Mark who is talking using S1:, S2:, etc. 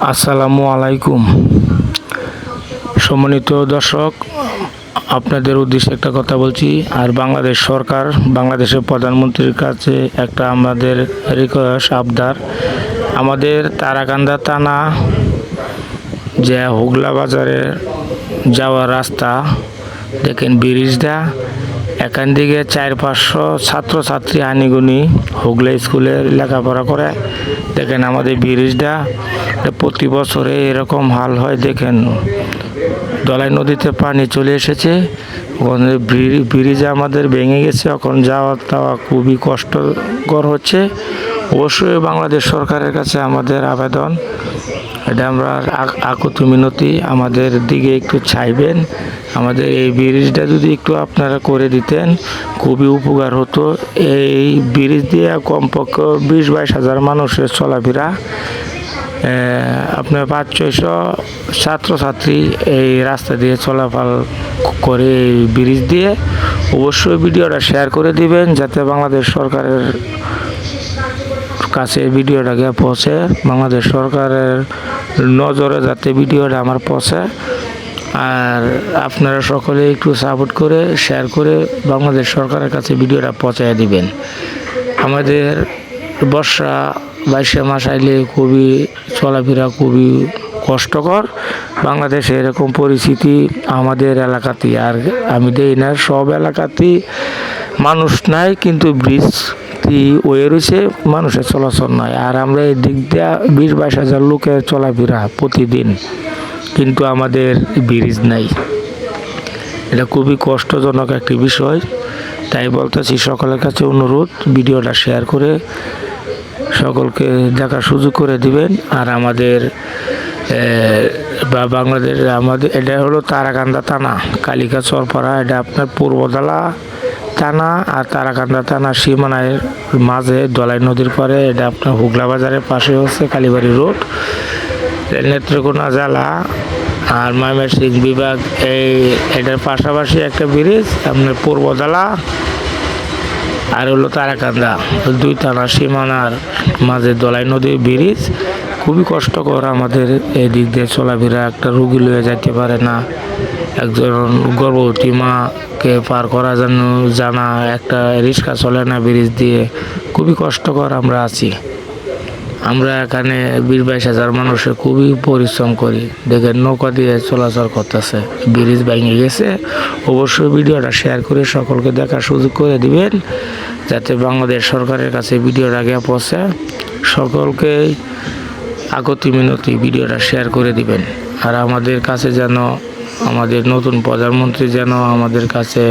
S1: আসসালামু আলাইকুম। সম্মানিত দর্শক, আপনাদের উদ্দেশ্যে একটা কথা বলছি। আর বাংলাদেশ সরকার, বাংলাদেশের প্রধানমন্ত্রীর কাছে একটা আমাদের রিকোয়েস্ট, আবদার। আমাদের তারাকান্দা থানা যে হুগলা বাজারে যাওয়ার রাস্তা দেখেন, ব্রিজটা এখান থেকে 400-500 ছাত্রছাত্রী আনিগুনি হুগলা স্কুলে লেখাপড়া করে। দেখেন আমাদের ব্রিজটা প্রতি বছরে এরকম হাল হয়। দেখেন দলাই নদীতে পানি চলে এসেছে, ওখানে ব্রিজ আমাদের ভেঙে গেছে। এখন যাওয়া টাওয়া খুবই কষ্টকর হচ্ছে। অবশ্যই বাংলাদেশ সরকারের কাছে আমাদের আবেদন, এটা আমরা আকুতি মিনতি, আমাদের দিকে একটু চাইবেন। আমাদের এই ব্রিজটা যদি একটু আপনারা করে দিতেন খুবই উপকার হতো। এই ব্রিজ দিয়ে কমপক্ষে 20-22 হাজার মানুষের চলাফেরা, আপনার 500-600 ছাত্রছাত্রী এই রাস্তা দিয়ে চলাফল করে এই ব্রিজ দিয়ে। অবশ্যই ভিডিওটা শেয়ার করে দিবেন যাতে বাংলাদেশ সরকারের কাছে ভিডিওটা গিয়ে পৌঁছে, বাংলাদেশ সরকারের নজরে যাতে ভিডিওটা আমার পৌঁছে। আর আপনারা সকলে একটু সাপোর্ট করে শেয়ার করে বাংলাদেশ সরকারের কাছে ভিডিওটা পৌঁছায় দিবেন। আমাদের বর্ষা 22 মাস আইলে খুবই চলাফেরা খুবই কষ্টকর। বাংলাদেশে এরকম পরিস্থিতি আমাদের এলাকাতেই, আর আমি দেই না সব এলাকাতেই মানুষ নাই, কিন্তু ব্রিজ ওয়ে রয়েছে, মানুষের চলাচল নয়। আর আমরা এই দিক দিয়ে 20-22 হাজার লোকের চলাফেরা প্রতিদিন, কিন্তু আমাদের ব্রিজ নাই। এটা খুবই কষ্টজনক একটি বিষয়। তাই বলতেছি, সকলের কাছে অনুরোধ, ভিডিওটা শেয়ার করে সকলকে দেখার সুযোগ করে দিবেন। আর আমাদের বাংলাদেশ, আমাদের এটা হলো তারাকান্দা থানা, কালিকা চরপাড়া। এটা আপনার পূর্বদলা থানা আর তারাকান্দা থানা সীমানায় মাঝে দলাই নদীর পরে। এটা আপনার হুগলা বাজারের পাশে হচ্ছে কালীবাড়ি রোড, নেত্রকোনা জেলা আর ময়মনসিংহ বিভাগ। এটার পাশাপাশি একটা ব্রিজ আপনার পূর্বদলা আর হলো তারাকান্দা, দুই থানা সীমানার মাঝে দলাই নদীর ব্রিজ। খুবই কষ্টকর আমাদের এই দিক দিয়ে চলাফেরা। একটা রুগী লয়ে যাইতে পারে না, একজন গর্ভবতী মাকে পার করা জানা একটা রিক্সা চলে না ব্রিজ দিয়ে। খুবই কষ্টকর আমরা আছি। আমরা এখানে 20-22 হাজার মানুষের খুবই পরিশ্রম করি। দেখেন নৌকা দিয়ে চলাচল করতেছে, ব্রিজ ভেঙে গেছে। অবশ্যই ভিডিওটা শেয়ার করে সকলকে দেখার সুযোগ করে দিবেন যাতে বাংলাদেশ সরকারের কাছে ভিডিওর আগে পৌঁছে। সকলকে আকুতি মিনতি, ভিডিওটা শেয়ার করে দিবেন। আর আমাদের কাছে যেন, আমাদের নতুন প্রধানমন্ত্রী যেন আমাদের কাছে